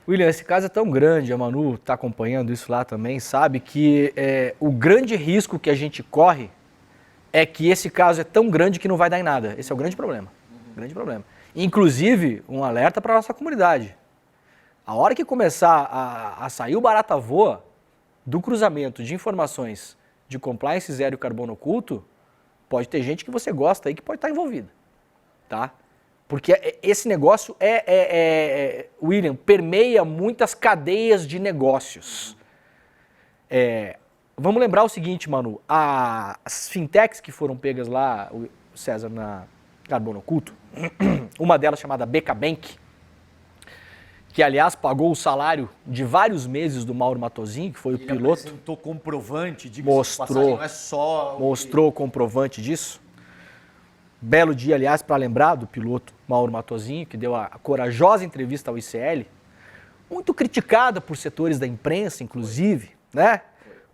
William, esse caso é tão grande, a Manu está acompanhando isso lá também, sabe que o grande risco que a gente corre é que esse caso é tão grande que não vai dar em nada. Esse é o grande problema. Grande problema. Inclusive, um alerta para a nossa comunidade. A hora que começar a sair o barata voa do cruzamento de informações de compliance zero e carbono oculto, pode ter gente que você gosta aí que pode estar envolvida, tá? Porque esse negócio William, permeia muitas cadeias de negócios. Vamos lembrar o seguinte, Manu, as fintechs que foram pegas lá, o César, na carbono oculto, uma delas chamada BK Bank, que aliás pagou o salário de vários meses do Mauro Matosinho, que foi o piloto. Apresentou comprovante de que mostrou, não é só mostrou comprovante disso. Belo dia, aliás, para lembrar do piloto Mauro Matosinho, que deu a corajosa entrevista ao ICL, muito criticada por setores da imprensa, inclusive, né?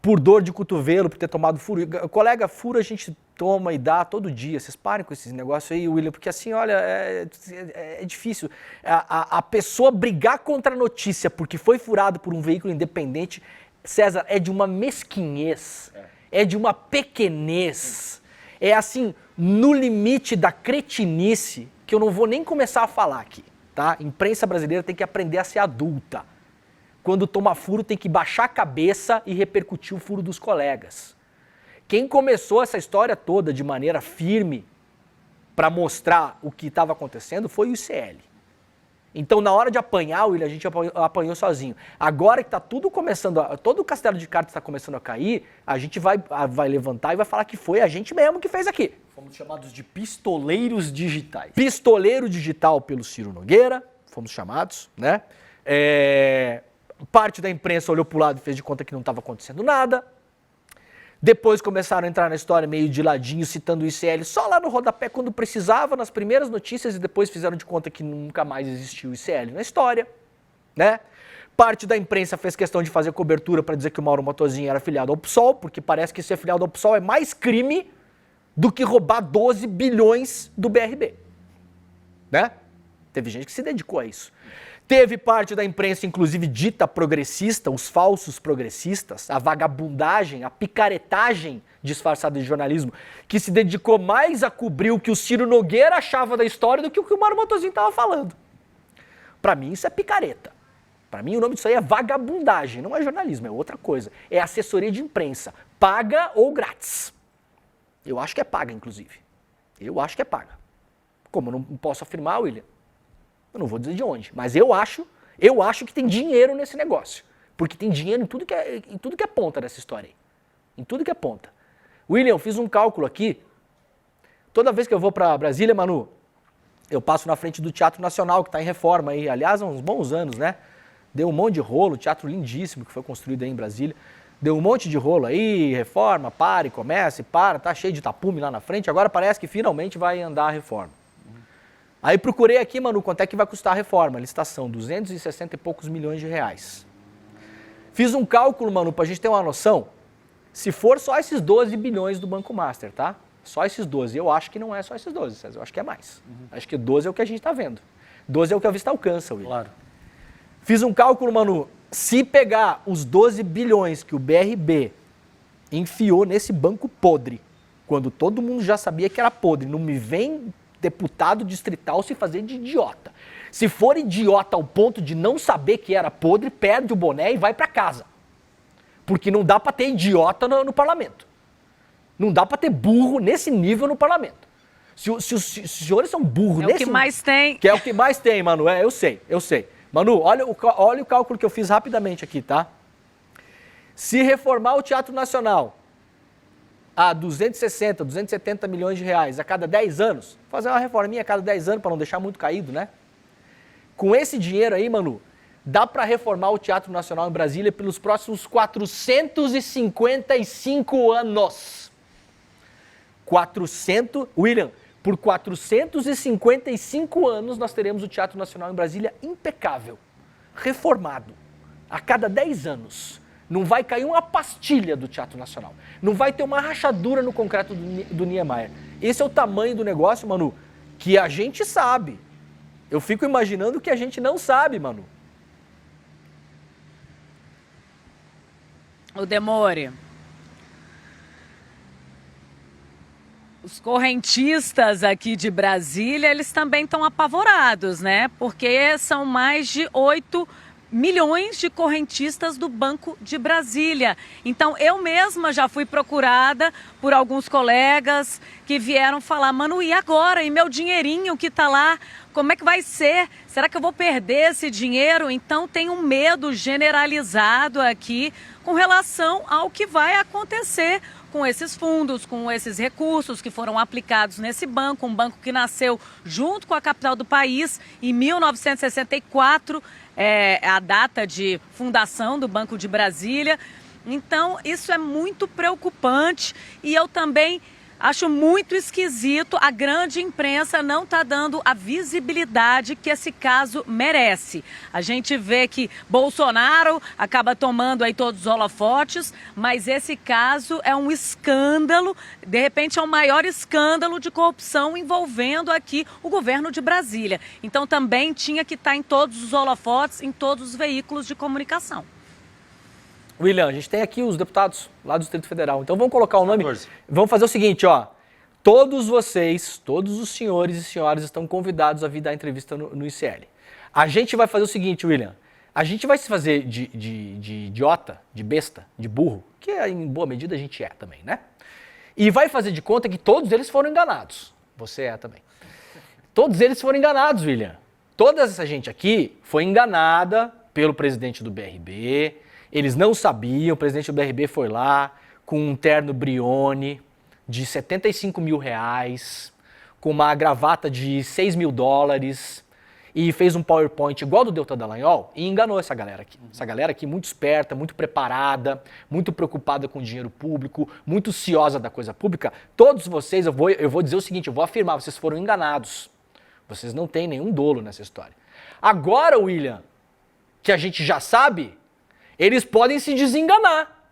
Por dor de cotovelo, por ter tomado furo. Colega, furo a gente toma e dá todo dia. Vocês parem com esses negócios aí, William, porque assim, olha, é difícil. A pessoa brigar contra a notícia porque foi furado por um veículo independente, César, é de uma mesquinhez, é de uma pequenez, é assim, no limite da cretinice, que eu não vou nem começar a falar aqui, tá? A imprensa brasileira tem que aprender a ser adulta. Quando toma furo tem que baixar a cabeça e repercutir o furo dos colegas. Quem começou essa história toda de maneira firme para mostrar o que estava acontecendo foi o ICL. Então, na hora de apanhar, William, a gente apanhou sozinho. Agora que está tudo começando, todo o castelo de cartas está começando a cair, a gente vai levantar e vai falar que foi a gente mesmo que fez aqui. Fomos chamados de pistoleiros digitais. Pistoleiro digital pelo Ciro Nogueira, fomos chamados, né? Parte da imprensa olhou para o lado e fez de conta que não estava acontecendo nada. Depois começaram a entrar na história meio de ladinho, citando o ICL só lá no rodapé quando precisava, nas primeiras notícias, e depois fizeram de conta que nunca mais existiu o ICL na história, né? Parte da imprensa fez questão de fazer cobertura para dizer que o Mauro Matosinho era afiliado ao PSOL, porque parece que ser afiliado ao PSOL é mais crime do que roubar 12 bilhões do BRB, né? Teve gente que se dedicou a isso. Teve parte da imprensa, inclusive dita progressista, os falsos progressistas, a vagabundagem, a picaretagem disfarçada de jornalismo, que se dedicou mais a cobrir o que o Ciro Nogueira achava da história do que o Mauro Matosinho estava falando. Para mim isso é picareta. Para mim o nome disso aí é vagabundagem, não é jornalismo, é outra coisa. É assessoria de imprensa, paga ou grátis. Eu acho que é paga, inclusive. Eu acho que é paga. Como eu não posso afirmar, William? Eu não vou dizer de onde, mas eu acho que tem dinheiro nesse negócio. Porque tem dinheiro em tudo que é ponta dessa história aí. Em tudo que é ponta. William, eu fiz um cálculo aqui. Toda vez que eu vou para Brasília, Manu, eu passo na frente do Teatro Nacional, que está em reforma aí. Aliás, há uns bons anos, né? Deu um monte de rolo, teatro lindíssimo que foi construído aí em Brasília. Deu um monte de rolo aí, reforma, para e começa e para, tá cheio de tapume lá na frente. Agora parece que finalmente vai andar a reforma. Aí procurei aqui, Manu, quanto é que vai custar a reforma, a licitação, 260 e poucos milhões de reais. Fiz um cálculo, Manu, pra gente ter uma noção, se for só esses 12 bilhões do Banco Master, tá? Só esses 12, eu acho que não é só esses 12, César, eu acho que é mais. Acho que 12 é o que a gente tá vendo. 12 é o que a vista alcança, William. Claro. Fiz um cálculo, Manu, se pegar os 12 bilhões que o BRB enfiou nesse banco podre, quando todo mundo já sabia que era podre, não me vem deputado distrital se fazer de idiota. Se for idiota ao ponto de não saber que era podre, perde o boné e vai para casa. Porque não dá para ter idiota no parlamento. Não dá para ter burro nesse nível no parlamento. Se os senhores são burros nesse nível... É o que mais tem. Que é o que mais tem, Manu. Eu sei. Manu, olha o cálculo que eu fiz rapidamente aqui, tá? Se reformar o Teatro Nacional a 260, 270 milhões de reais a cada 10 anos, fazer uma reforminha a cada 10 anos para não deixar muito caído, né? Com esse dinheiro aí, Manu, dá para reformar o Teatro Nacional em Brasília pelos próximos 455 anos. William, por 455 anos nós teremos o Teatro Nacional em Brasília impecável, reformado, a cada 10 anos. Não vai cair uma pastilha do Teatro Nacional. Não vai ter uma rachadura no concreto do Niemeyer. Esse é o tamanho do negócio, Manu, que a gente sabe. Eu fico imaginando que a gente não sabe, Manu. O Demore. Os correntistas aqui de Brasília, eles também estão apavorados, né? Porque são mais de 8 milhões de correntistas do Banco de Brasília. Então, eu mesma já fui procurada por alguns colegas que vieram falar, mano, e agora? E meu dinheirinho que tá lá? Como é que vai ser? Será que eu vou perder esse dinheiro? Então, tem um medo generalizado aqui com relação ao que vai acontecer com esses fundos, com esses recursos que foram aplicados nesse banco, um banco que nasceu junto com a capital do país em 1964, a data de fundação do Banco de Brasília. Então, isso é muito preocupante e eu também acho muito esquisito a grande imprensa não tá dando a visibilidade que esse caso merece. A gente vê que Bolsonaro acaba tomando aí todos os holofotes, mas esse caso é um escândalo, de repente é o maior escândalo de corrupção envolvendo aqui o governo de Brasília. Então também tinha que estar em todos os holofotes, em todos os veículos de comunicação. William, a gente tem aqui os deputados lá do Distrito Federal, então vamos colocar o nome. 14. Vamos fazer o seguinte, ó. Todos vocês, todos os senhores e senhoras estão convidados a vir dar entrevista no ICL. A gente vai fazer o seguinte, William. A gente vai se fazer de idiota, de besta, de burro, que em boa medida a gente é também, né? E vai fazer de conta que todos eles foram enganados. Você é também. Todos eles foram enganados, William. Toda essa gente aqui foi enganada pelo presidente do BRB. Eles não sabiam, o presidente do BRB foi lá com um terno Brioni de 75 mil reais, com uma gravata de 6 mil dólares e fez um PowerPoint igual do Deltan Dallagnol e enganou essa galera aqui. Essa galera aqui muito esperta, muito preparada, muito preocupada com o dinheiro público, muito ciosa da coisa pública. Todos vocês, eu vou dizer o seguinte, eu vou afirmar, vocês foram enganados. Vocês não têm nenhum dolo nessa história. Agora, William, que a gente já sabe, eles podem se desenganar.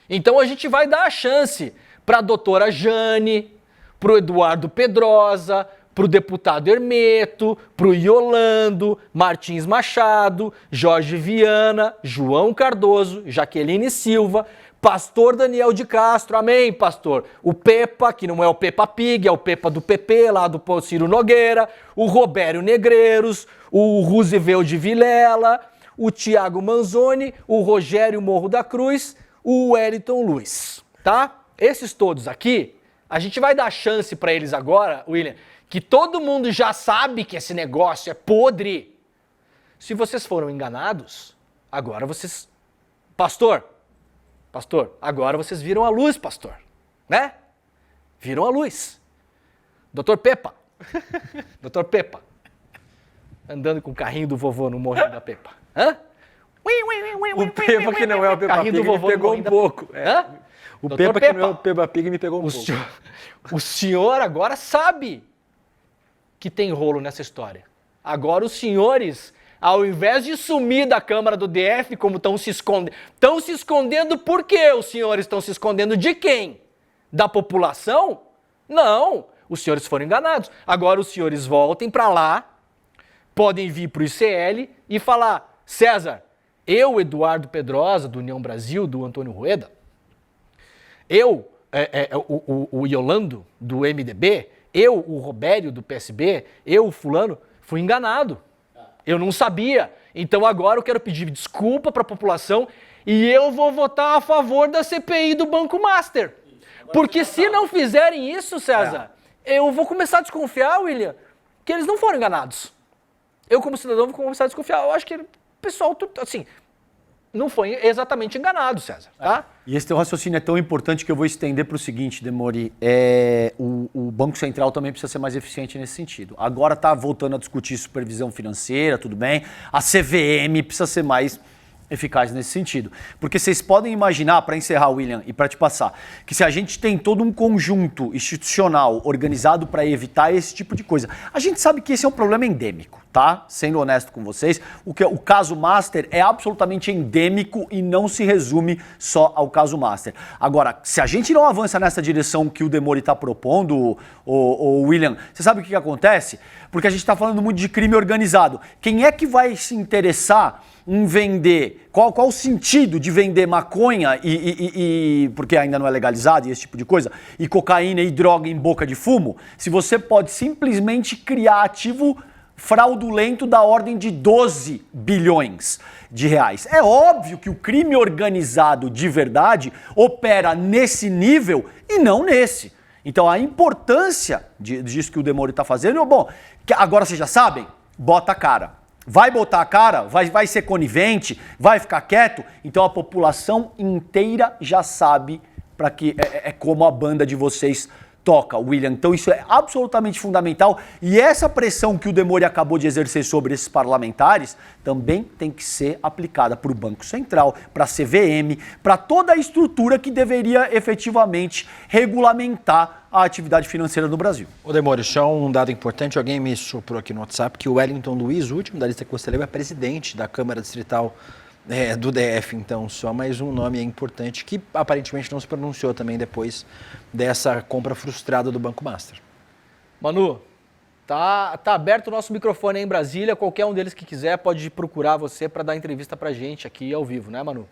Então a gente vai dar a chance para a doutora Jane, para o Eduardo Pedrosa, para o deputado Hermeto, para o Yolando, Martins Machado, Jorge Viana, João Cardoso, Jaqueline Silva, pastor Daniel de Castro, amém, pastor? O Pepa, que não é o Peppa Pig, é o Pepa do PP, lá do Ciro Nogueira, o Robério Negreiros, o Roosevelt de Vilela, o Tiago Manzoni, o Rogério Morro da Cruz, o Wellington Luiz, tá? Esses todos aqui, a gente vai dar chance para eles agora, William, que todo mundo já sabe que esse negócio é podre. Se vocês foram enganados, agora vocês... Pastor, agora vocês viram a luz, pastor, né? Viram a luz. Doutor Pepa, andando com o carrinho do vovô no morrinho da Pepa. Hã? O Pepa que não é o Peppa Carrinho Pig do vovô me pegou no um pouco. Hã? O Doutor Pepa que não é Pepa. o Peppa Pig me pegou um pouco. O senhor agora sabe que tem rolo nessa história. Agora os senhores, ao invés de sumir da Câmara do DF, como estão se escondendo por quê? Os senhores estão se escondendo de quem? Da população? Não, os senhores foram enganados. Agora os senhores voltem para lá, podem vir para o ICL e falar, César, eu, Eduardo Pedrosa, do União Brasil, do Antônio Rueda, eu, o Yolando, do MDB, eu, o Robério, do PSB, eu, o fulano, fui enganado. Eu não sabia. Então agora eu quero pedir desculpa para a população e eu vou votar a favor da CPI do Banco Master. Porque se não fizerem isso, César, eu vou começar a desconfiar, William, que eles não foram enganados. Eu, como cidadão, vou começar a desconfiar. Eu acho que o pessoal, assim, não foi exatamente enganado, César, tá? E esse teu raciocínio é tão importante que eu vou estender para o seguinte, Demori. O Banco Central também precisa ser mais eficiente nesse sentido. Agora está voltando a discutir supervisão financeira, tudo bem. A CVM precisa ser mais eficaz nesse sentido. Porque vocês podem imaginar, para encerrar, William, e para te passar, que se a gente tem todo um conjunto institucional organizado para evitar esse tipo de coisa, a gente sabe que esse é um problema endêmico, tá? Sendo honesto com vocês, o caso Master é absolutamente endêmico e não se resume só ao caso Master. Agora, se a gente não avança nessa direção que o Demori está propondo, o William, você sabe o que acontece? Porque a gente está falando muito de crime organizado. Quem é que vai se interessar em vender, qual o sentido de vender maconha porque ainda não é legalizado e esse tipo de coisa, e cocaína e droga em boca de fumo, se você pode simplesmente criar ativo fraudulento da ordem de 12 bilhões de reais. É óbvio que o crime organizado de verdade opera nesse nível e não nesse. Então a importância disso que o Demori está fazendo, bom, agora vocês já sabem, bota a cara. Vai botar a cara, vai ser conivente, vai ficar quieto, então a população inteira já sabe para que é como a banda de vocês toca, William. Então isso é absolutamente fundamental e essa pressão que o Demori acabou de exercer sobre esses parlamentares também tem que ser aplicada para o Banco Central, para a CVM, para toda a estrutura que deveria efetivamente regulamentar a atividade financeira do Brasil. Ô Demori, só um dado importante, alguém me soprou aqui no WhatsApp que o Wellington Luiz, o último da lista que você leu, é presidente da Câmara Distrital do DF, então só mais um nome importante que aparentemente não se pronunciou também depois dessa compra frustrada do Banco Master. Manu, tá aberto o nosso microfone aí em Brasília, qualquer um deles que quiser pode procurar você para dar entrevista pra gente aqui ao vivo, né, Manu?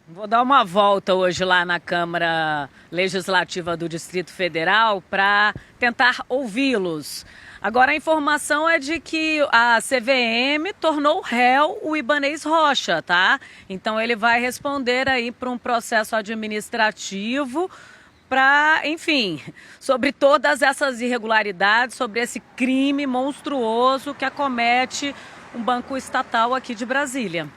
Vou dar uma volta hoje lá na Câmara Legislativa do Distrito Federal para tentar ouvi-los. Agora a informação é de que a CVM tornou réu o Ibanez Rocha, tá? Então ele vai responder aí para um processo administrativo para, enfim, sobre todas essas irregularidades, sobre esse crime monstruoso que acomete um banco estatal aqui de Brasília.